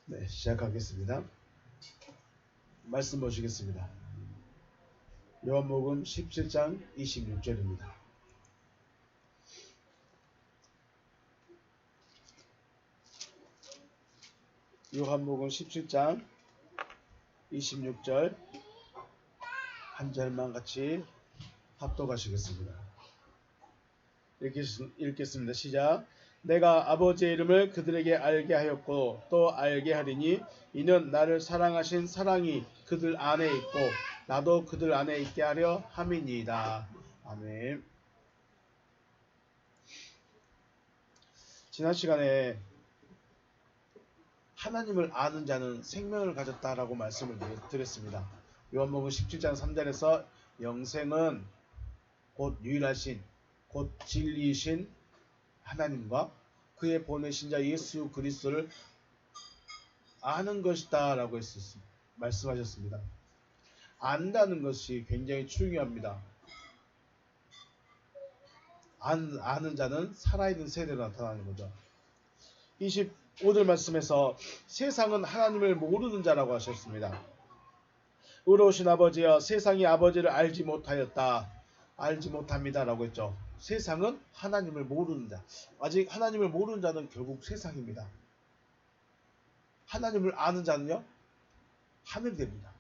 네, 시작하겠습니다. 말씀 보시겠습니다. 요한복음 17장 26절입니다. 요한복음 17장 26절 한 절만 같이 합독하시겠습니다. 읽겠습니다. 시작. 내가 아버지의 이름을 그들에게 알게 하였고 또 알게 하리니 이는 나를 사랑하신 사랑이 그들 안에 있고 나도 그들 안에 있게 하려 함이니이다. 아멘. 지난 시간에 하나님을 아는 자는 생명을 가졌다라고 말씀을 드렸습니다. 요한복음 17장 3절에서 영생은 곧 유일하신 곧 진리이신 하나님과 그의 보내신 자 예수 그리스도를 아는 것이다 라고 말씀하셨습니다. 안다는 것이 굉장히 중요합니다. 아는 자는 살아있는 세대로 나타나는 거죠. 25절 말씀에서 세상은 하나님을 모르는 자라고 하셨습니다. 의로우신 아버지여 세상이 아버지를 알지 못하였다. 알지 못합니다 라고 했죠. 세상은 하나님을 모르는 자. 아직 하나님을 모르는 자는 결국 세상입니다. 하나님을 아는 자는요 하늘이 됩니다.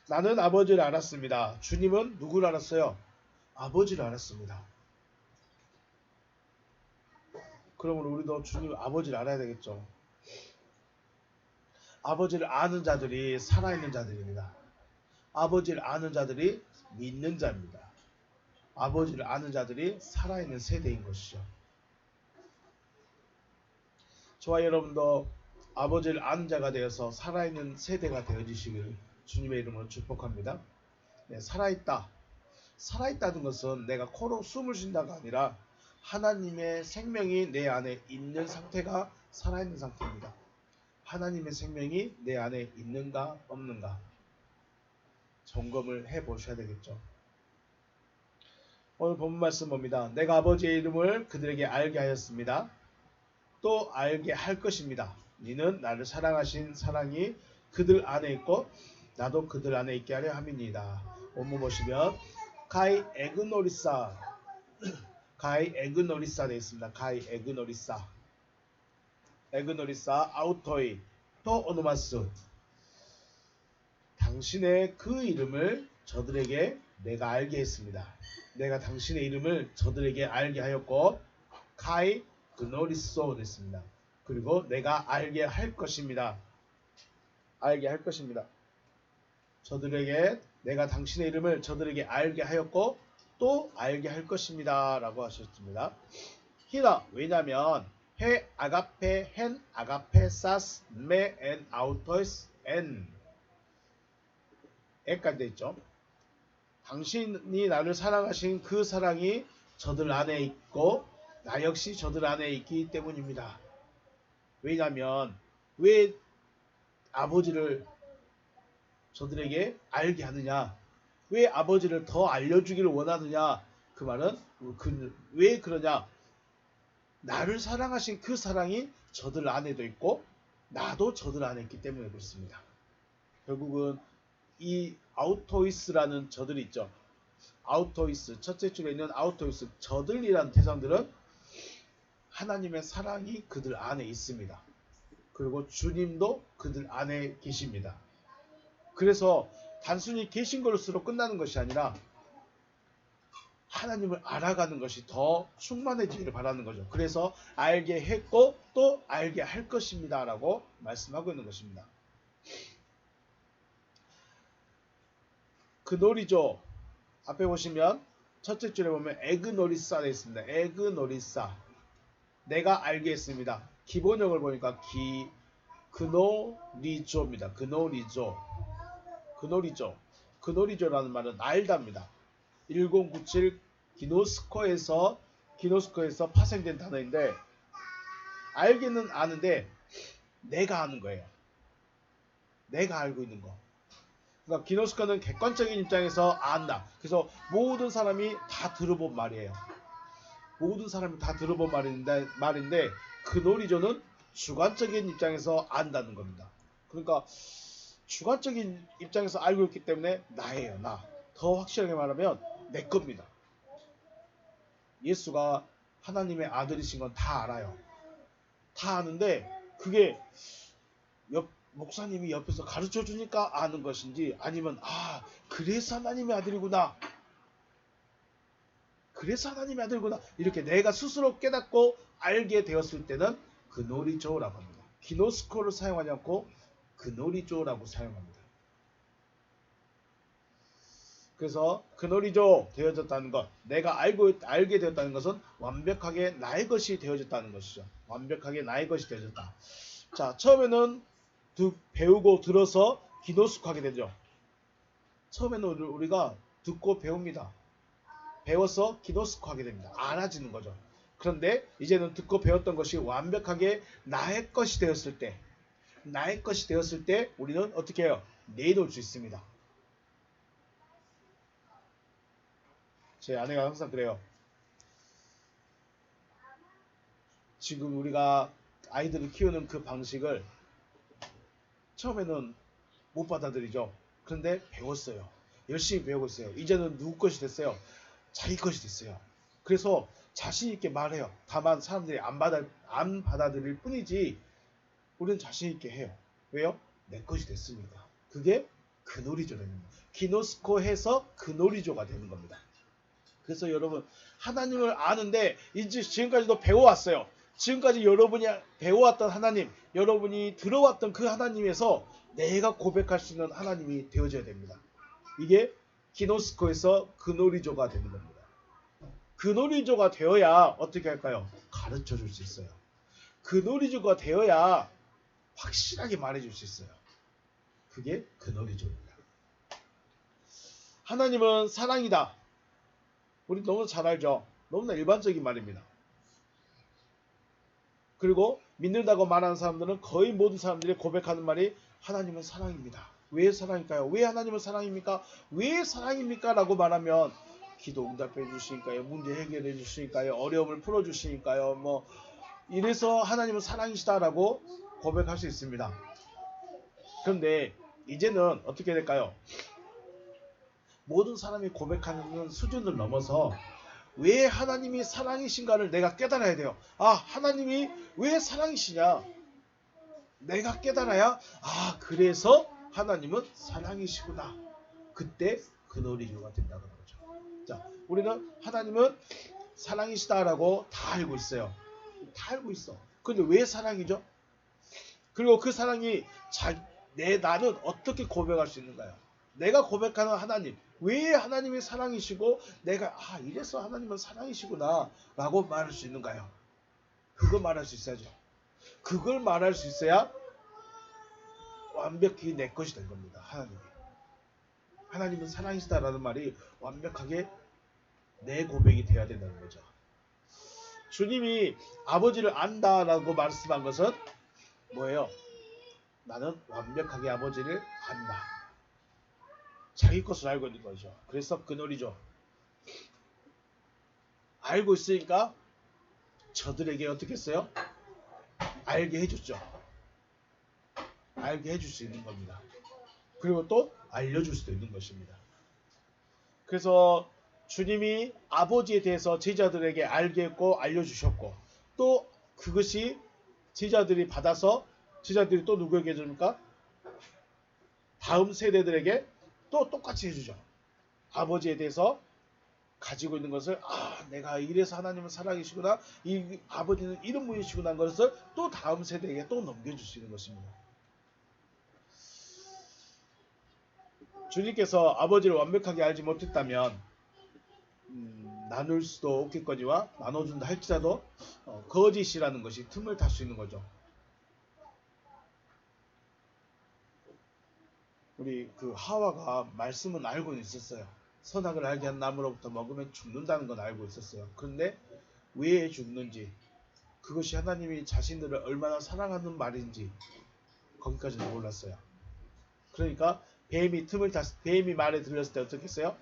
나는 아버지를 알았습니다. 주님은 누구를 알았어요? 아버지를 알았습니다. 그러면 우리도 주님 아버지를 알아야 되겠죠. 아버지를 아는 자들이 살아있는 자들입니다. 아버지를 아는 자들이 믿는 자입니다. 아버지를 아는 자들이 살아있는 세대인 것이죠. 저와 여러분도 아버지를 아는 자가 되어서 살아있는 세대가 되어지시길 주님의 이름으로 축복합니다. 네, 살아있다. 살아있다는 것은 내가 코로 숨을 쉰다가 아니라 하나님의 생명이 내 안에 있는 상태가 살아있는 상태입니다. 하나님의 생명이 내 안에 있는가 없는가 점검을 해보셔야 되겠죠. 오늘 본문 말씀 봅니다. 내가 아버지의 이름을 그들에게 알게 하였습니다. 또 알게 할 것입니다. 이는 나를 사랑하신 사랑이 그들 안에 있고 나도 그들 안에 있게 하려 함이니이다. 본문 보시면 가이 에그노리사 가이 에그노리사 되어 있습니다. 가이 에그노리사 에그노리사 아우토이 또 오노마스 당신의 그 이름을 저들에게 내가 알게 했습니다. 내가 당신의 이름을 저들에게 알게 하였고 가이 그노리소 됐습니다. 그리고 내가 알게 할 것입니다. 알게 할 것입니다. 저들에게 내가 당신의 이름을 저들에게 알게 하였고 또 알게 할 것입니다. 라고 하셨습니다. 히나 왜냐하면 해 아가페 헨 아가페 사스 메엔 아우토스 엔 에까지 있죠. 당신이 나를 사랑하신 그 사랑이 저들 안에 있고 나 역시 저들 안에 있기 때문입니다. 왜냐하면 왜 아버지를 저들에게 알게 하느냐? 왜 아버지를 더 알려주기를 원하느냐? 그 말은 왜 그러냐? 나를 사랑하신 그 사랑이 저들 안에도 있고 나도 저들 안에 있기 때문에 그렇습니다. 결국은 이 아우토이스라는 저들이 있죠. 아우토이스 첫째 줄에 있는 아우토이스 저들이라는 대상들은 하나님의 사랑이 그들 안에 있습니다. 그리고 주님도 그들 안에 계십니다. 그래서 단순히 계신 것으로 끝나는 것이 아니라 하나님을 알아가는 것이 더 충만해지기를 바라는 거죠. 그래서 알게 했고 또 알게 할 것입니다 라고 말씀하고 있는 것입니다. 그 놀이죠. 앞에 보시면 첫째 줄에 보면 에그노리사 되어 있습니다. 에그노리사 내가 알게 했습니다. 기본형을 보니까 그노리조입니다. 그노리조라는 말은 알다입니다. 1097 기노스코에서 파생된 단어인데 알기는 아는데 내가 아는 거예요. 내가 알고 있는 거. 그러니까 기노스코는 객관적인 입장에서 안다. 그래서 모든 사람이 다 들어본 말이에요. 모든 사람이 다 들어본 말인데 그노리조는 주관적인 입장에서 안다는 겁니다. 그러니까 주관적인 입장에서 알고 있기 때문에 나예요. 나. 더 확실하게 말하면 내 겁니다. 예수가 하나님의 아들이신 건 다 알아요. 다 아는데 그게 목사님이 옆에서 가르쳐 주니까 아는 것인지 아니면 그래서 하나님의 아들이구나. 그래서 하나님의 아들이구나. 이렇게 내가 스스로 깨닫고 알게 되었을 때는 그노리조라고 합니다. 기노스코를 사용하지 않고 그노리조라고 사용합니다. 그래서 그노리조 되어졌다는 것, 내가 알게 되었다는 것은 완벽하게 나의 것이 되어졌다는 것이죠. 완벽하게 나의 것이 되어졌다. 자, 처음에는 배우고 들어서 기노스코하게 되죠. 처음에는 우리가 듣고 배웁니다. 배워서 기노스코하게 됩니다. 알아지는 거죠. 그런데 이제는 듣고 배웠던 것이 완벽하게 나의 것이 되었을 때 우리는 어떻게 해요? 내놓을 수 있습니다. 제 아내가 항상 그래요. 지금 우리가 아이들을 키우는 그 방식을 처음에는 못 받아들이죠. 그런데 배웠어요. 열심히 배우고 있어요. 이제는 누구 것이 됐어요? 자기 것이 됐어요. 그래서 자신 있게 말해요. 다만 사람들이 안 받아들일 뿐이지 우리는 자신 있게 해요. 왜요? 내 것이 됐으니까. 그게 그노리조 됩니다. 기노스코 해서 그노리조가 되는 겁니다. 그래서 여러분 하나님을 아는데 이제 지금까지도 배워왔어요. 지금까지 여러분이 배워왔던 하나님, 여러분이 들어왔던 그 하나님에서 내가 고백할 수 있는 하나님이 되어져야 됩니다. 이게 기노스코에서 그노리조가 되는 겁니다. 그노리조가 되어야 어떻게 할까요? 가르쳐 줄 수 있어요. 그노리조가 되어야 확실하게 말해줄 수 있어요. 그게 그노리조입니다. 하나님은 사랑이다. 우리 너무 잘 알죠? 너무나 일반적인 말입니다. 그리고 믿는다고 말하는 사람들은 거의 모든 사람들이 고백하는 말이 하나님은 사랑입니다. 왜 사랑일까요? 왜 하나님은 사랑입니까? 왜 사랑입니까? 라고 말하면 기도 응답해 주시니까요. 문제 해결해 주시니까요. 어려움을 풀어 주시니까요. 이래서 하나님은 사랑이시다라고 고백할 수 있습니다. 그런데 이제는 어떻게 될까요? 모든 사람이 고백하는 수준을 넘어서 왜 하나님이 사랑이신가를 내가 깨달아야 돼요. 하나님이 왜 사랑이시냐? 내가 깨달아야 그래서 하나님은 사랑이시구나. 그때 그노리조가 된다는 거죠. 자, 우리는 하나님은 사랑이시다라고 다 알고 있어요. 다 알고 있어. 근데 왜 사랑이죠? 그리고 그 사랑이 나는 어떻게 고백할 수 있는가요? 내가 고백하는 하나님, 왜 하나님이 사랑이시고 내가 이래서 하나님은 사랑이시구나 라고 말할 수 있는가요? 그걸 말할 수 있어야죠. 그걸 말할 수 있어야 완벽히 내 것이 된 겁니다. 하나님은 사랑이시다라는 말이 완벽하게 내 고백이 되어야 된다는 거죠. 주님이 아버지를 안다라고 말씀한 것은 뭐예요? 나는 완벽하게 아버지를 안다. 자기 것을 알고 있는 거죠. 그래서 그노리죠. 알고 있으니까 저들에게 어떻게 했어요? 알게 해줬죠. 알게 해줄 수 있는 겁니다. 그리고 또 알려줄 수도 있는 것입니다. 그래서 주님이 아버지에 대해서 제자들에게 알게 했고 알려주셨고 또 그것이 제자들이 받아서 제자들이 또 누구에게 해줍니까? 다음 세대들에게 또 똑같이 해주죠. 아버지에 대해서 가지고 있는 것을 내가 이래서 하나님은 사랑이시구나, 이 아버지는 이런 분이시구나 하는 것을 또 다음 세대에게 또 넘겨줄 수 있는 것입니다. 주님께서 아버지를 완벽하게 알지 못했다면 나눌 수도 없겠거니와 나눠준다 할지라도 거짓이라는 것이 틈을 탈 수 있는 거죠. 우리 그 하와가 말씀은 알고는 있었어요. 선악을 알게 한 나무로부터 먹으면 죽는다는 건 알고 있었어요. 그런데 왜 죽는지, 그것이 하나님이 자신들을 얼마나 사랑하는 말인지 거기까지는 몰랐어요. 그러니까 뱀이 말에 들렸을 때 어떻게 했어요?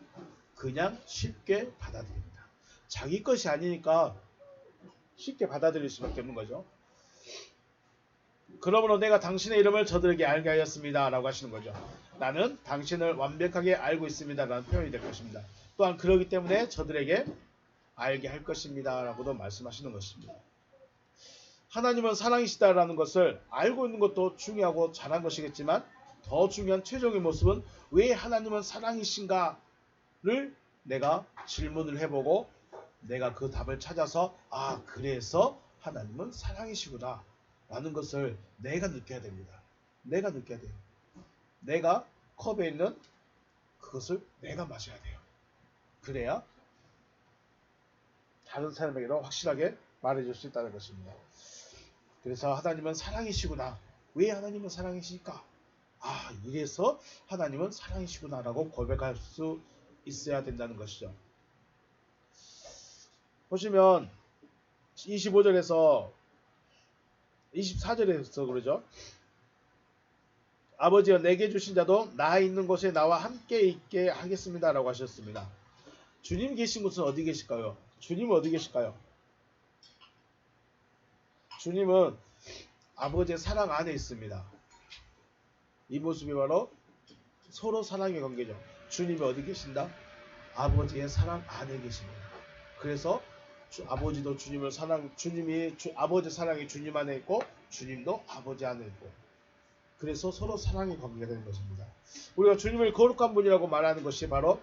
그냥 쉽게 받아들입니다. 자기 것이 아니니까 쉽게 받아들일 수밖에 없는 거죠. 그러므로 내가 당신의 이름을 저들에게 알게 하였습니다 라고 하시는 거죠. 나는 당신을 완벽하게 알고 있습니다 라는 표현이 될 것입니다. 또한 그러기 때문에 저들에게 알게 할 것입니다 라고도 말씀하시는 것입니다. 하나님은 사랑이시다라는 것을 알고 있는 것도 중요하고 잘한 것이겠지만 더 중요한 최종의 모습은 왜 하나님은 사랑이신가를 내가 질문을 해보고 내가 그 답을 찾아서 그래서 하나님은 사랑이시구나 라는 것을 내가 느껴야 됩니다. 내가 느껴야 돼요. 내가 컵에 있는 그것을 내가 마셔야 돼요. 그래야 다른 사람에게도 확실하게 말해줄 수 있다는 것입니다. 그래서 하나님은 사랑이시구나. 왜 하나님은 사랑이실까? 이래서 하나님은 사랑이시구나 라고 고백할 수 있어야 된다는 것이죠. 보시면 25절에서 24절에서 그러죠. 아버지여 내게 주신 자도 나 있는 곳에 나와 함께 있게 하겠습니다 라고 하셨습니다. 주님 계신 곳은 어디 계실까요? 주님은 어디 계실까요? 주님은 아버지의 사랑 안에 있습니다. 이 모습이 바로 서로 사랑의 관계죠. 주님이 어디 계신다? 아버지의 사랑 안에 계십니다. 그래서 아버지도 주님을 아버지 사랑이 주님 안에 있고 주님도 아버지 안에 있고 그래서 서로 사랑의 관계가 되는 것입니다. 우리가 주님을 거룩한 분이라고 말하는 것이 바로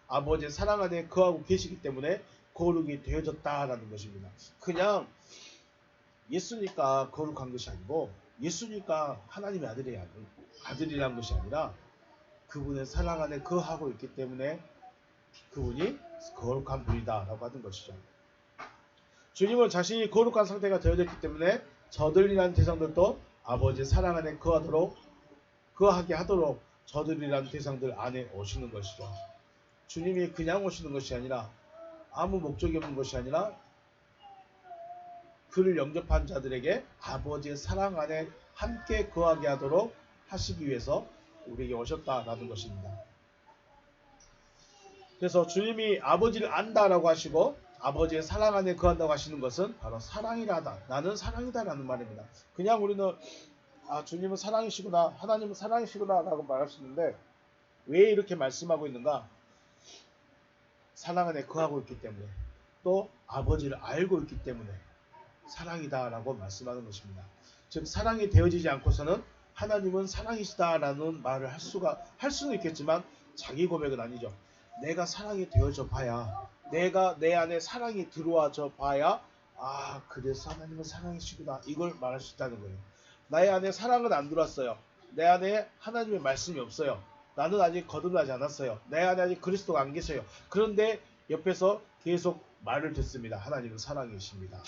아버지의 사랑 안에 거하고 계시기 때문에 거룩이 되어졌다라는 것입니다. 그냥 예수니까 거룩한 것이 아니고 예수니까 하나님의 아들이라는 것이 아니라 그분의 사랑 안에 거하고 있기 때문에 그분이 거룩한 분이다 라고 하는 것이죠. 주님은 자신이 거룩한 상태가 되어졌기 때문에 저들이라는 대상들도 아버지의 사랑 안에 거하게 하도록 저들이라는 대상들 안에 오시는 것이죠. 주님이 그냥 오시는 것이 아니라 아무 목적이 없는 것이 아니라 그를 영접한 자들에게 아버지의 사랑 안에 함께 거하게 하도록 하시기 위해서 우리에게 오셨다라는 것입니다. 그래서 주님이 아버지를 안다라고 하시고 아버지의 사랑 안에 거한다고 하시는 것은 바로 사랑이라다. 나는 사랑이다라는 말입니다. 그냥 우리는 주님은 사랑이시구나, 하나님은 사랑이시구나 라고 말할 수 있는데 왜 이렇게 말씀하고 있는가? 사랑 안에 거하고 있기 때문에 또 아버지를 알고 있기 때문에 사랑이다라고 말씀하는 것입니다. 즉 사랑이 되어지지 않고서는 하나님은 사랑이시다라는 말을 할 수는 있겠지만 자기 고백은 아니죠. 내가 사랑이 되어져 봐야 내가 내 안에 사랑이 들어와져 봐야 그래서 하나님은 사랑이시구나 이걸 말할 수 있다는 거예요. 나의 안에 사랑은 안 들어왔어요. 내 안에 하나님의 말씀이 없어요. 나는 아직 거듭나지 않았어요. 내 안에 아직 그리스도가 안 계세요. 그런데 옆에서 계속 말을 듣습니다. 하나님은 사랑이십니다.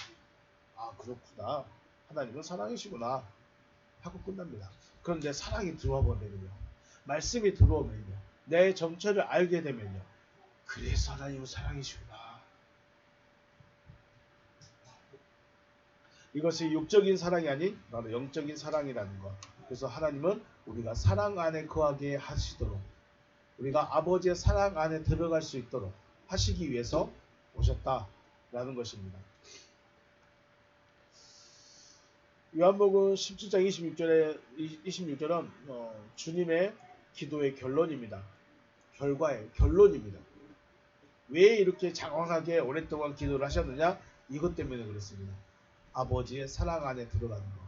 그렇구나. 하나님은 사랑이시구나 하고 끝납니다. 그런데 사랑이 들어와 버리면요. 말씀이 들어오면요. 내 정체를 알게 되면요. 그래서 하나님은 사랑이시구나. 이것이 육적인 사랑이 아닌 바로 영적인 사랑이라는 것. 그래서 하나님은 우리가 사랑 안에 거하게 하시도록 우리가 아버지의 사랑 안에 들어갈 수 있도록 하시기 위해서 오셨다라는 것입니다. 요한복음 17장 26절은 주님의 기도의 결론입니다. 결론입니다. 왜 이렇게 장황하게 오랫동안 기도를 하셨느냐? 이것 때문에 그렇습니다. 아버지의 사랑 안에 들어가는 것.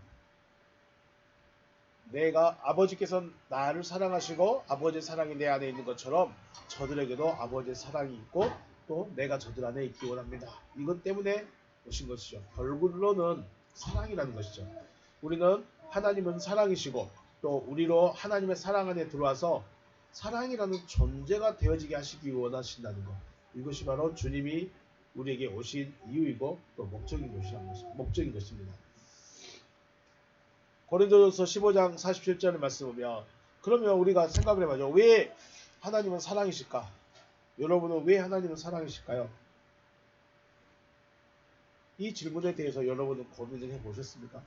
아버지께서 나를 사랑하시고 아버지의 사랑이 내 안에 있는 것처럼 저들에게도 아버지의 사랑이 있고 또 내가 저들 안에 있기 원합니다. 이것 때문에 오신 것이죠. 결국으로는 사랑이라는 것이죠. 우리는 하나님은 사랑이시고 또 우리로 하나님의 사랑 안에 들어와서 사랑이라는 존재가 되어지게 하시기 원하신다는 것. 이것이 바로 주님이 우리에게 오신 이유이고 또 목적인 것입니다. 고린도전서 15장 47절의 말씀 보면 그러면 우리가 생각을 해봐죠. 왜 하나님은 사랑이실까? 여러분은 왜 하나님은 사랑이실까요? 이 질문에 대해서 여러분은 고민을 해보셨습니까?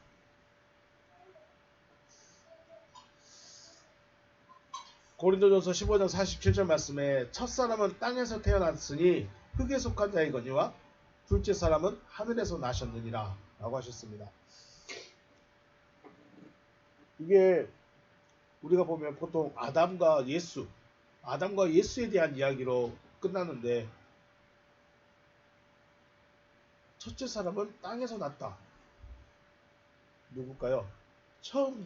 고린도전서 15장 47절 말씀에 첫사람은 땅에서 태어났으니 흙에 속한 자이거니와 둘째 사람은 하늘에서 나셨느니라 라고 하셨습니다. 이게 우리가 보면 보통 아담과 예수에 대한 이야기로 끝나는데, 첫째 사람은 땅에서 났다. 누굴까요? 처음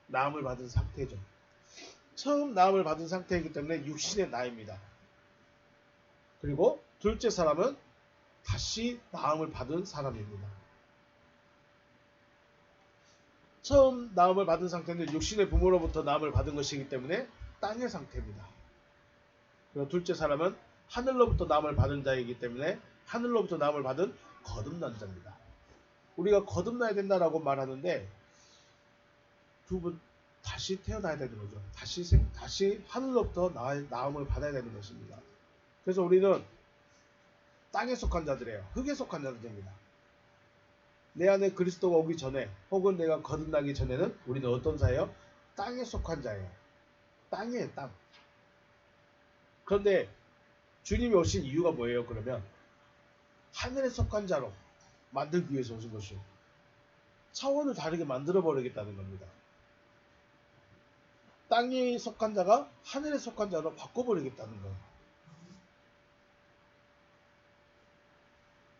나음을 받은 상태죠. 처음 나음을 받은 상태이기 때문에 육신의 나입니다. 그리고 둘째 사람은 다시 나음을 받은 사람입니다. 처음 나음을 받은 상태는 육신의 부모로부터 나음을 받은 것이기 때문에 땅의 상태입니다. 그리고 둘째 사람은 하늘로부터 나음을 받은 자이기 때문에 하늘로부터 나음을 받은 거듭난 자입니다. 우리가 거듭나야 된다라고 말하는데 두 분 다시 태어나야 되는 거죠. 다시 하늘로부터 나음을 받아야 되는 것입니다. 그래서 우리는 땅에 속한 자들이에요. 흙에 속한 자들입니다. 내 안에 그리스도가 오기 전에 혹은 내가 거듭나기 전에는 우리는 어떤 자예요? 땅에 속한 자예요. 땅이에요, 땅. 그런데 주님이 오신 이유가 뭐예요? 그러면 하늘에 속한 자로 만들기 위해서 오신 것이요. 차원을 다르게 만들어버리겠다는 겁니다. 땅에 속한 자가 하늘에 속한 자로 바꿔버리겠다는 거예요.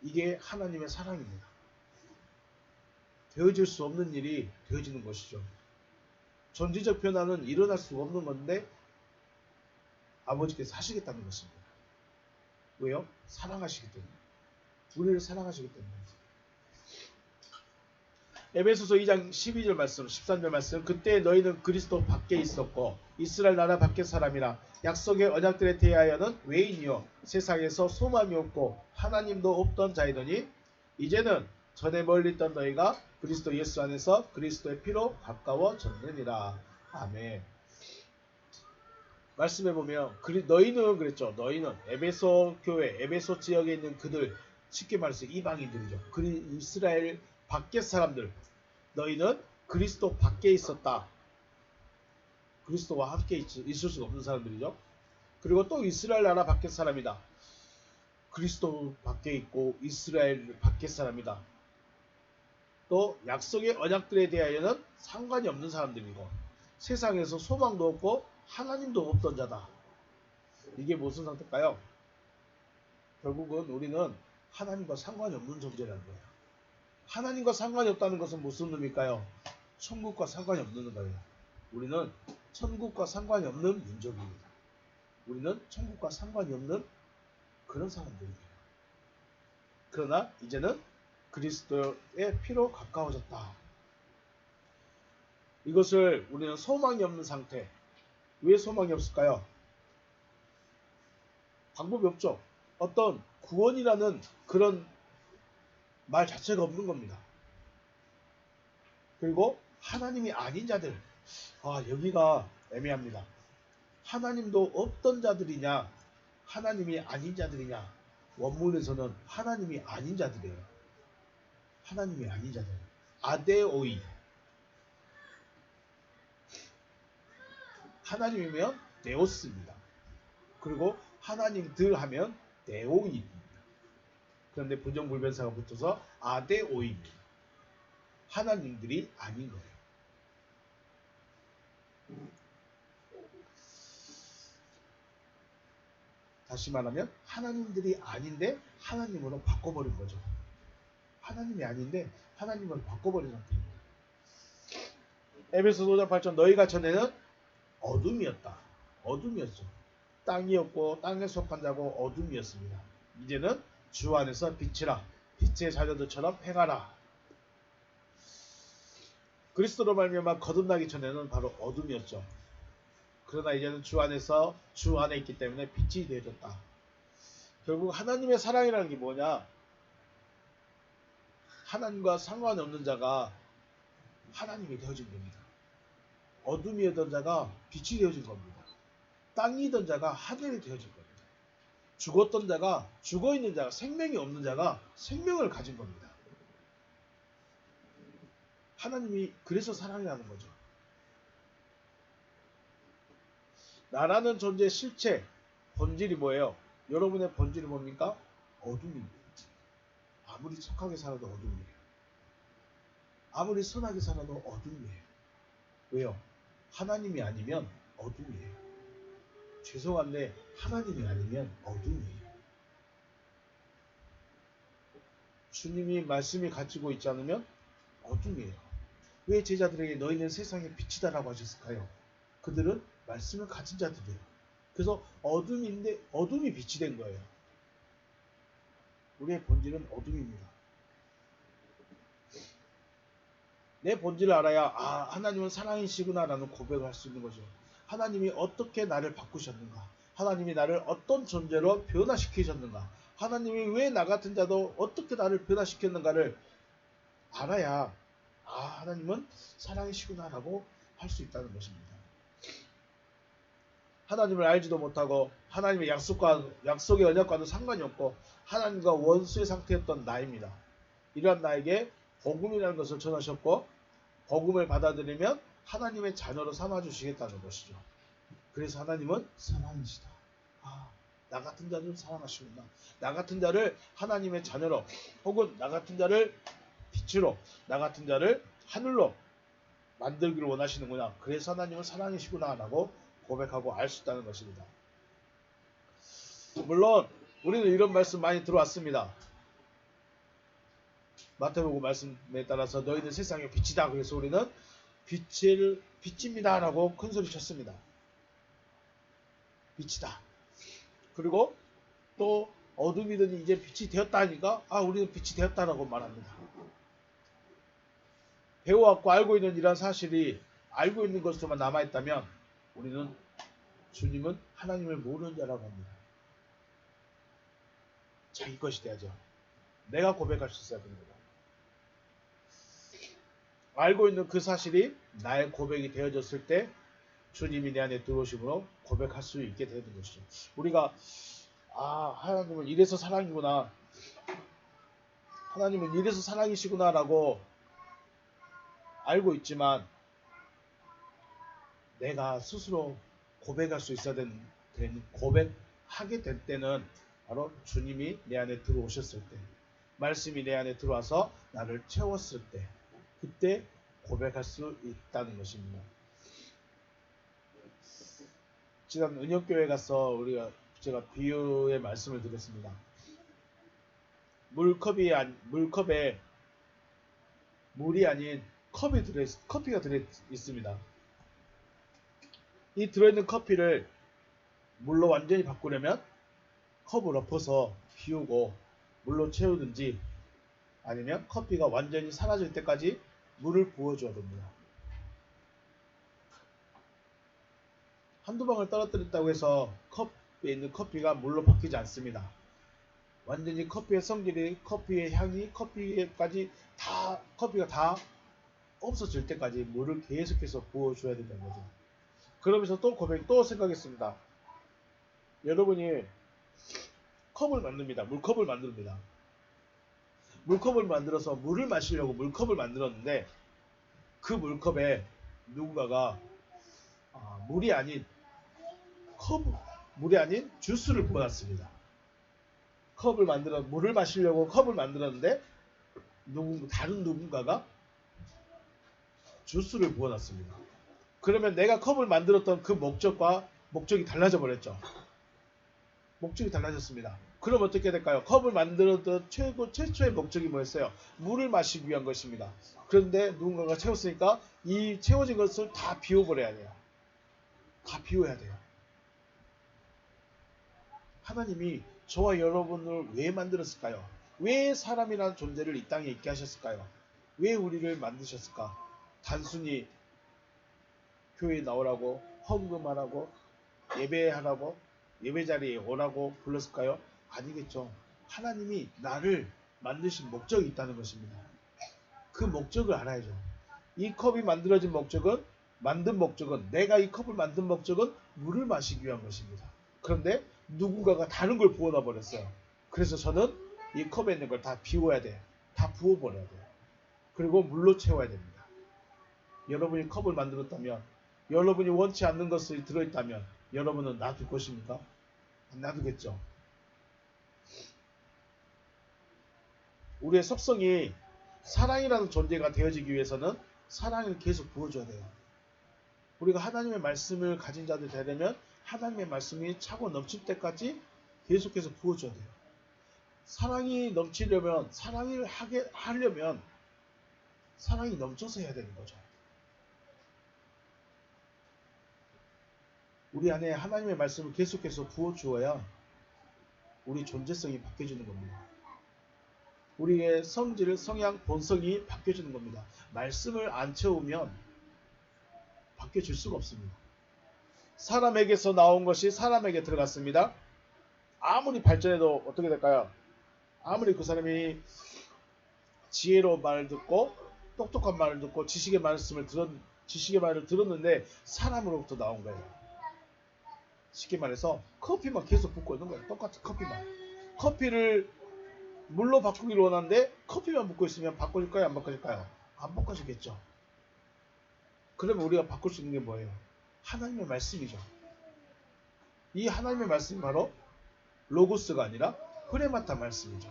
이게 하나님의 사랑입니다. 되어질 수 없는 일이 되어지는 것이죠. 전지적 변화는 일어날 수 없는 건데 아버지께서 하시겠다는 것입니다. 왜요? 사랑하시기 때문에. 우리를 사랑하시기 때문에. 에베소서 2장 12절 말씀, 13절 말씀. 그때 너희는 그리스도 밖에 있었고 이스라엘 나라 밖의 사람이라 약속의 언약들에 대하여는 외인이요 세상에서 소망이 없고 하나님도 없던 자이더니 이제는 전에 멀리 있던 너희가 그리스도 예수 안에서 그리스도의 피로 가까워졌느니라. 아멘. 말씀해 보면 너희는 그랬죠. 너희는 에베소 교회, 에베소 지역에 있는 그들, 쉽게 말해서 이방인들이죠. 이스라엘 밖의 사람들, 너희는 그리스도 밖에 있었다. 그리스도와 함께 있을 수가 없는 사람들이죠. 그리고 또 이스라엘 나라 밖의 사람이다. 그리스도 밖에 있고 이스라엘 밖의 사람이다. 또 약속의 언약들에 대하여는 상관이 없는 사람들이고 세상에서 소망도 없고 하나님도 없던 자다. 이게 무슨 상태일까요? 결국은 우리는 하나님과 상관이 없는 존재라는 거예요. 하나님과 상관이 없다는 것은 무슨 의미일까요? 천국과 상관이 없는 거예요. 우리는 천국과 상관이 없는 민족입니다. 우리는 천국과 상관이 없는 그런 사람들이에요. 그러나 이제는 그리스도의 피로 가까워졌다. 이것을 우리는 소망이 없는 상태. 왜 소망이 없을까요? 방법이 없죠. 어떤 구원이라는 그런 말 자체가 없는 겁니다. 그리고 하나님이 아닌 자들. 여기가 애매합니다. 하나님도 없던 자들이냐 하나님이 아닌 자들이냐. 원문에서는 하나님이 아닌 자들이에요. 하나님이 아닌 자들. 아데오이. 하나님이면 데오스입니다. 그리고 하나님들 하면 데오이입니다. 그런데 부정불변사가 붙어서 아데오이입니다. 하나님들이 아닌 거예요. 다시 말하면 하나님들이 아닌데 하나님으로 바꿔버린 거죠. 하나님이 아닌데 하나님으로 바꿔버린 상태입니다. 에베소 5장 8절 너희가 전에는 어둠이었다. 어둠이었죠. 땅이었고 땅에 속한 자고 어둠이었습니다. 이제는 주 안에서 빛이라. 빛의 자녀들처럼 행하라. 그리스도로 말미암아 거듭나기 전에는 바로 어둠이었죠. 그러나 이제는 주 안에 있기 때문에 빛이 되어졌다. 결국 하나님의 사랑이라는 게 뭐냐? 하나님과 상관없는 자가 하나님이 되어진 겁니다. 어둠이었던 자가 빛이 되어진 겁니다. 땅이던 자가 하늘이 되어진 겁니다. 죽었던 자가 죽어있는 자가 생명이 없는 자가 생명을 가진 겁니다. 하나님이 그래서 사랑이라는 거죠. 나라는 존재의 실체, 본질이 뭐예요? 여러분의 본질이 뭡니까? 어둠입니다. 아무리 착하게 살아도 어둠이에요. 아무리 선하게 살아도 어둠이에요. 왜요? 하나님이 아니면 어둠이에요. 죄송한데 하나님이 아니면 어둠이에요. 주님이 말씀이 가지고 있지 않으면 어둠이에요. 왜 제자들에게 너희는 세상의 빛이다라고 하셨을까요? 그들은 말씀을 가진 자들이에요. 그래서 어둠인데 어둠이 빛이 된 거예요. 우리의 본질은 어둠입니다. 내 본질을 알아야 하나님은 사랑이시구나 라는 고백을 할 수 있는 거죠. 하나님이 어떻게 나를 바꾸셨는가, 하나님이 나를 어떤 존재로 변화시키셨는가, 하나님이 왜 나 같은 자도 어떻게 나를 변화시켰는가를 알아야 하나님은 사랑이시구나 라고 할 수 있다는 것입니다. 하나님을 알지도 못하고 하나님의 약속의 언약과도 상관이 없고 하나님과 원수의 상태였던 나입니다. 이러한 나에게 복음이라는 것을 전하셨고 복음을 받아들이면 하나님의 자녀로 삼아주시겠다는 것이죠. 그래서 하나님은 사랑이시다. 나 같은 자를 사랑하시구나. 나 같은 자를 하나님의 자녀로 혹은 나 같은 자를 빛으로 나 같은 자를 하늘로 만들기를 원하시는구나. 그래서 하나님은 사랑이시구나 라고 고백하고 알 수 있다는 것입니다. 물론 우리는 이런 말씀 많이 들어왔습니다. 마태복음 말씀에 따라서 너희는 세상의 빛이다. 그래서 우리는 빛입니다 라고 큰소리 쳤습니다. 빛이다. 그리고 또 어둠이더니 이제 빛이 되었다 하니까 우리는 빛이 되었다라고 말합니다. 배워왔고 알고 있는 이런 사실이 알고 있는 것으로만 남아있다면 우리는 주님은 하나님을 모르는 자라고 합니다. 자기 것이 돼야죠. 내가 고백할 수 있어야 됩니다. 알고 있는 그 사실이 나의 고백이 되어졌을 때 주님이 내 안에 들어오심으로 고백할 수 있게 되는 것이죠. 우리가 하나님은 이래서 사랑이구나, 하나님은 이래서 사랑이시구나 라고 알고 있지만 내가 스스로 고백할 수 있어야 되는 고백하게 될 때는 바로 주님이 내 안에 들어오셨을 때, 말씀이 내 안에 들어와서 나를 채웠을 때, 그때 고백할 수 있다는 것입니다. 지난 은혁교회 가서 제가 비유의 말씀을 드렸습니다. 물컵에 물이 아닌 커피가 들어있습니다. 이 들어있는 커피를 물로 완전히 바꾸려면 컵을 엎어서 비우고 물로 채우든지 아니면 커피가 완전히 사라질 때까지 물을 부어줘야 됩니다. 한두 방울 떨어뜨렸다고 해서 컵에 있는 커피가 물로 바뀌지 않습니다. 완전히 커피의 성질이, 커피의 향이, 커피가 다 없어질 때까지 물을 계속해서 부어줘야 된다는 거죠. 그러면서 또 생각했습니다. 여러분이 컵을 만듭니다. 물컵을 만듭니다. 물컵을 만들어서 물을 마시려고 물컵을 만들었는데 그 물컵에 누군가가 물이 아닌 주스를 부어놨습니다. 물을 마시려고 컵을 만들었는데 다른 누군가가 주스를 부어놨습니다. 그러면 내가 컵을 만들었던 그 목적이 달라져 버렸죠. 목적이 달라졌습니다. 그럼 어떻게 될까요? 컵을 만들었던 최초의 목적이 뭐였어요? 물을 마시기 위한 것입니다. 그런데 누군가가 채웠으니까 이 채워진 것을 다 비워버려야 돼요. 다 비워야 돼요. 하나님이 저와 여러분을 왜 만들었을까요? 왜 사람이라는 존재를 이 땅에 있게 하셨을까요? 왜 우리를 만드셨을까? 단순히 교회에 나오라고, 헌금하라고, 예배하라고, 예배자리에 오라고 불렀을까요? 아니겠죠. 하나님이 나를 만드신 목적이 있다는 것입니다. 그 목적을 알아야죠. 이 컵이 만든 목적은, 내가 이 컵을 만든 목적은 물을 마시기 위한 것입니다. 그런데 누군가가 다른 걸 부어놔 버렸어요. 그래서 저는 이 컵에 있는 걸 다 비워야 돼요. 다 부어버려야 돼요. 그리고 물로 채워야 됩니다. 여러분이 컵을 만들었다면, 여러분이 원치 않는 것이 들어있다면 여러분은 놔둘 것입니까? 안 놔두겠죠. 우리의 속성이 사랑이라는 존재가 되어지기 위해서는 사랑을 계속 부어줘야 돼요. 우리가 하나님의 말씀을 가진 자들 되려면 하나님의 말씀이 차고 넘칠 때까지 계속해서 부어줘야 돼요. 사랑이 넘치려면, 사랑을 하려면 사랑이 넘쳐서 해야 되는 거죠. 우리 안에 하나님의 말씀을 계속해서 부어주어야 우리 존재성이 바뀌어지는 겁니다. 우리의 성질, 성향, 본성이 바뀌어지는 겁니다. 말씀을 안 채우면 바뀌어질 수가 없습니다. 사람에게서 나온 것이 사람에게 들어갔습니다. 아무리 발전해도 어떻게 될까요? 아무리 그 사람이 지혜로운 말을 듣고 똑똑한 말을 듣고 지식의 말을 들었는데 사람으로부터 나온 거예요. 쉽게 말해서 커피만 계속 붓고 있는 거예요. 똑같은 커피만. 커피를 물로 바꾸기를 원하는데 커피만 붓고 있으면 바꿔질까요? 안 바꿔질까요? 안 바꿔지겠죠. 그러면 우리가 바꿀 수 있는 게 뭐예요? 하나님의 말씀이죠. 이 하나님의 말씀이 바로 로고스가 아니라 흐레마타 말씀이죠.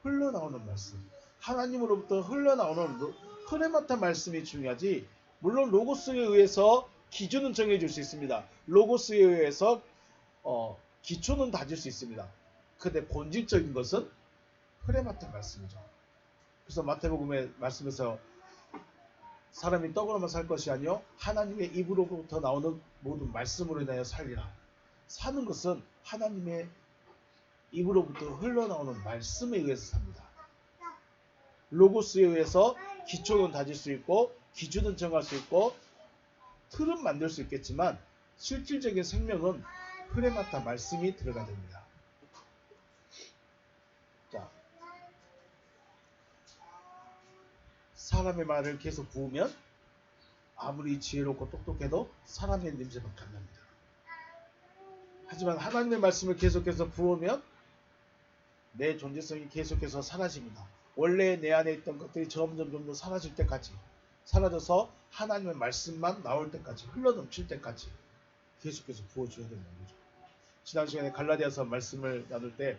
흘러나오는 말씀. 하나님으로부터 흘러나오는 흐레마타 말씀이 중요하지, 물론 로고스에 의해서 기준은 정해질 수 있습니다. 로고스에 의해서 기초는 다질 수 있습니다. 근데 본질적인 것은 흐레마타 말씀이죠. 그래서 마태복음의 말씀에서 사람이 떡으로만 살 것이 아니요 하나님의 입으로부터 나오는 모든 말씀으로 인하여 살리라. 사는 것은 하나님의 입으로부터 흘러나오는 말씀에 의해서 삽니다. 로고스에 의해서 기초는 다질 수 있고 기준은 정할 수 있고 틀은 만들 수 있겠지만 실질적인 생명은 흐레마타 말씀이 들어가야 됩니다. 자, 사람의 말을 계속 부으면 아무리 지혜롭고 똑똑해도 사람의 냄새밖에 안 납니다. 하지만 하나님의 말씀을 계속해서 부으면 내 존재성이 계속해서 사라집니다. 원래 내 안에 있던 것들이 점점 더 사라질 때까지, 사라져서 하나님의 말씀만 나올 때까지, 흘러넘칠 때까지 계속해서 부어줘야 되는 거죠. 지난 시간에 갈라디아서 말씀을 나눌 때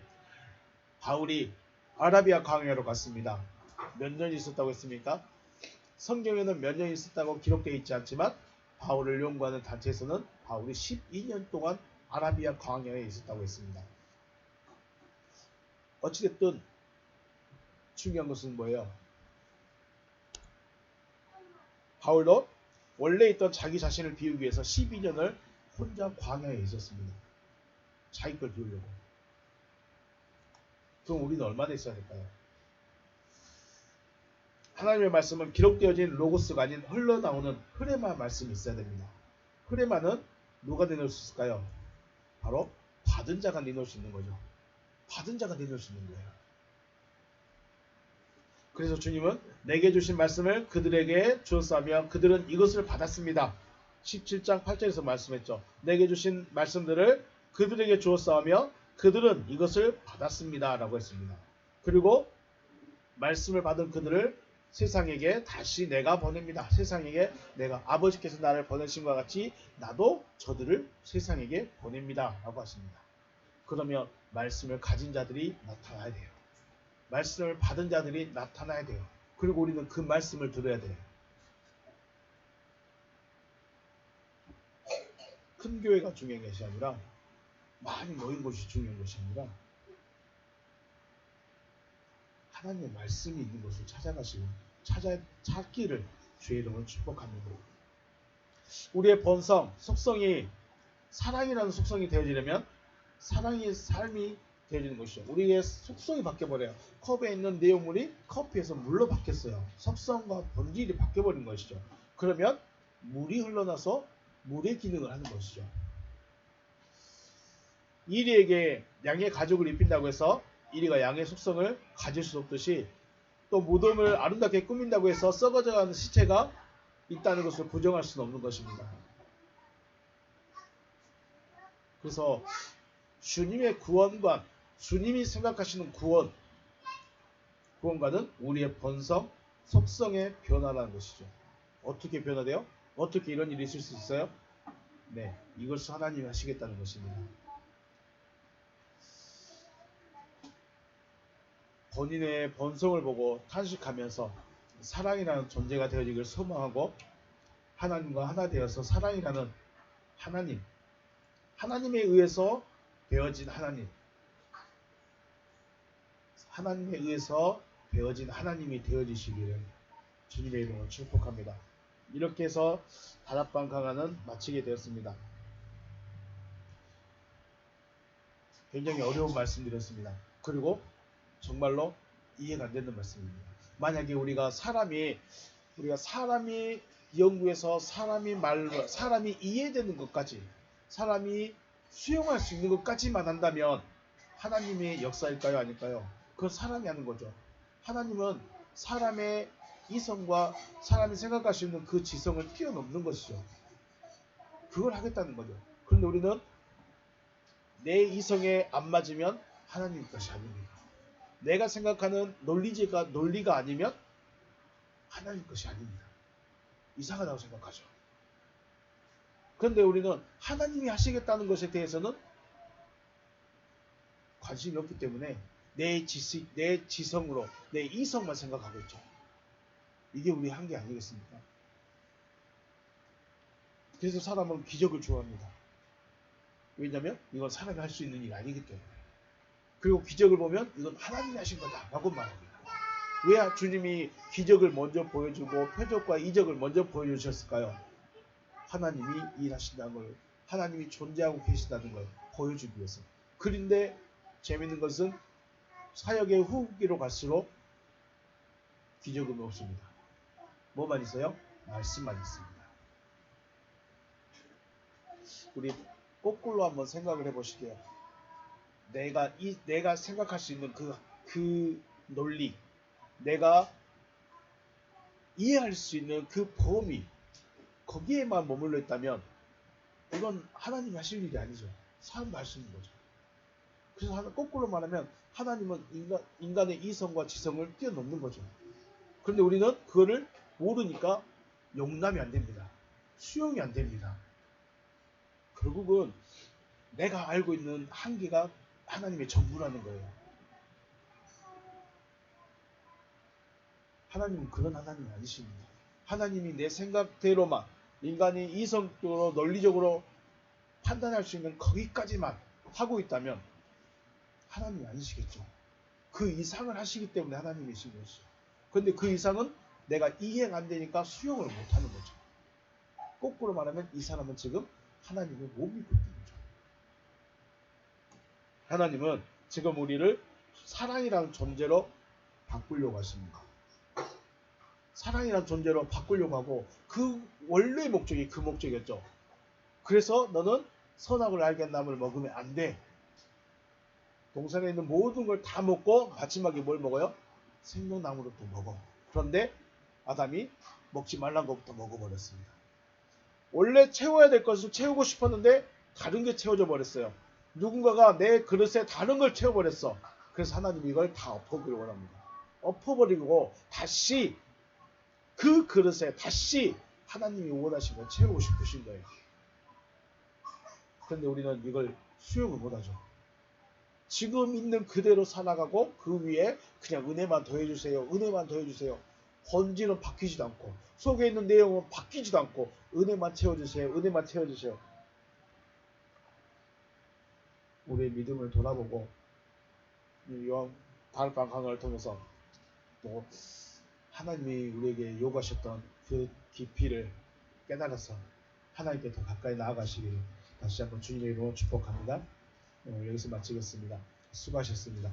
바울이 아라비아 광야로 갔습니다. 몇 년이 있었다고 했습니까? 성경에는 몇 년이 있었다고 기록되어 있지 않지만 바울을 연구하는 단체에서는 바울이 12년 동안 아라비아 광야에 있었다고 했습니다. 어찌됐든 중요한 것은 뭐예요? 바울도 원래 있던 자기 자신을 비우기 위해서 12년을 혼자 광야에 있었습니다. 자기 걸 비우려고. 그럼 우리는 얼마나 있어야 될까요? 하나님의 말씀은 기록되어진 로고스가 아닌 흘러나오는 흐레마 말씀이 있어야 됩니다. 흐레마는 누가 내놓을 수 있을까요? 바로 받은 자가 내놓을 수 있는 거죠. 받은 자가 내놓을 수 있는 거예요. 그래서 주님은 내게 주신 말씀을 그들에게 주었으며 그들은 이것을 받았습니다. 17장 8절에서 말씀했죠. 내게 주신 말씀들을 그들에게 주었으며 그들은 이것을 받았습니다. 라고 했습니다. 그리고 말씀을 받은 그들을 세상에게 다시 내가 보냅니다. 세상에게 내가 아버지께서 나를 보내신 것 같이 나도 저들을 세상에게 보냅니다. 라고 하십니다. 그러면 말씀을 가진 자들이 나타나야 돼요. 말씀을 받은 자들이 나타나야 돼요. 그리고 우리는 그 말씀을 들어야 돼요. 큰 교회가 중요한 것이 아니라 많이 모인 곳이 중요한 것이 아니라 하나님의 말씀이 있는 곳을 찾기를 주의 이름으로 축복합니다. 우리의 본성, 속성이 사랑이라는 속성이 되어지려면 사랑의 삶이 되어지는 것이죠. 우리의 속성이 바뀌어버려요. 컵에 있는 내용물이 커피에서 물로 바뀌었어요. 속성과 본질이 바뀌어버린 것이죠. 그러면 물이 흘러나서 물의 기능을 하는 것이죠. 이리에게 양의 가죽을 입힌다고 해서 이리가 양의 속성을 가질 수 없듯이 또 무덤을 아름답게 꾸민다고 해서 썩어져가는 시체가 있다는 것을 부정할 수는 없는 것입니다. 그래서 주님의 구원관, 주님이 생각하시는 구원관은 우리의 본성, 속성의 변화라는 것이죠. 어떻게 변화돼요? 어떻게 이런 일이 있을 수 있어요? 네, 이것을 하나님이 하시겠다는 것입니다. 본인의 본성을 보고 탄식하면서 사랑이라는 존재가 되어지기를 소망하고 하나님과 하나 되어서 사랑이라는 하나님에 의해서 되어진 하나님에 의해서 되어진 하나님이 되어지시기를 주님의 이름으로 축복합니다. 이렇게 해서 다락방 강화는 마치게 되었습니다. 굉장히 어려운 말씀드렸습니다. 그리고 정말로 이해가 안 되는 말씀입니다. 만약에 우리가 사람이 연구해서 사람이 이해되는 것까지, 사람이 수용할 수 있는 것까지만 한다면 하나님의 역사일까요? 아닐까요? 그건 사람이 하는 거죠. 하나님은 사람의 이성과 사람이 생각할 수 있는 그 지성을 뛰어넘는 것이죠. 그걸 하겠다는 거죠. 그런데 우리는 내 이성에 안 맞으면 하나님 것이 아닙니다. 내가 생각하는 논리가 아니면 하나님 것이 아닙니다. 이상하다고 생각하죠. 그런데 우리는 하나님이 하시겠다는 것에 대해서는 관심이 없기 때문에 내 지성으로 내 이성만 생각하고 있죠. 이게 우리 한계 아니겠습니까? 그래서 사람은 기적을 좋아합니다. 왜냐하면 이건 사람이 할 수 있는 일이 아니기 때문에. 그리고 기적을 보면 이건 하나님이 하신 거다 라고 말합니다. 왜 주님이 기적을 먼저 보여주고 표적과 이적을 먼저 보여주셨을까요? 하나님이 일하신다는 걸, 하나님이 존재하고 계시다는 걸 보여주기 위해서. 그런데 재밌는 것은 사역의 후기로 갈수록 기적은 없습니다. 뭐만 있어요? 말씀만 있습니다. 우리 거꾸로 한번 생각을 해보실게요. 내가 생각할 수 있는 그 논리, 내가 이해할 수 있는 그 범위, 거기에만 머물러 있다면 이건 하나님이 하실 일이 아니죠. 사람도 할 수 있는 거죠. 그래서 거꾸로 말하면 하나님은 인간의 이성과 지성을 뛰어넘는 거죠. 그런데 우리는 그거를 모르니까 용납이 안 됩니다. 수용이 안 됩니다. 결국은 내가 알고 있는 한계가 하나님의 전부라는 거예요. 하나님은 그런 하나님이 아니십니다. 하나님이 내 생각대로만, 인간이 이성적으로 논리적으로 판단할 수 있는 거기까지만 하고 있다면 하나님이 아니시겠죠. 그 이상을 하시기 때문에 하나님이신 것이죠. 그런데 그 이상은 내가 이해가 안 되니까 수용을 못하는 거죠. 거꾸로 말하면 이 사람은 지금 하나님을 못 믿고 있는 거죠. 하나님은 지금 우리를 사랑이라는 존재로 바꾸려고 하십니다. 사랑이라는 존재로 바꾸려고 하고 그 원래 목적이 그 목적이었죠. 그래서 너는 선악을 알게 한 나무를 먹으면 안 돼. 동산에 있는 모든 걸 다 먹고 마지막에 뭘 먹어요? 생명나무를 또 먹어. 그런데 아담이 먹지 말란 것부터 먹어버렸습니다. 원래 채워야 될 것을 채우고 싶었는데 다른 게 채워져 버렸어요. 누군가가 내 그릇에 다른 걸 채워버렸어. 그래서 하나님이 이걸 다 엎어버리고 원합니다. 엎어버리고 다시 그 그릇에 다시 하나님이 원하신 걸 채우고 싶으신 거예요. 그런데 우리는 이걸 수용을 못하죠. 지금 있는 그대로 살아가고 그 위에 그냥 은혜만 더해주세요. 은혜만 더해주세요. 본질은 바뀌지도 않고 속에 있는 내용은 바뀌지도 않고 은혜만 채워주세요. 은혜만 채워주세요. 우리의 믿음을 돌아보고 요한 다락방 강화를 통해서 또 하나님이 우리에게 요구하셨던 그 깊이를 깨달아서 하나님께 더 가까이 나아가시기를 다시 한번 주님의 이름으로 축복합니다. 여기서 마치겠습니다. 수고하셨습니다.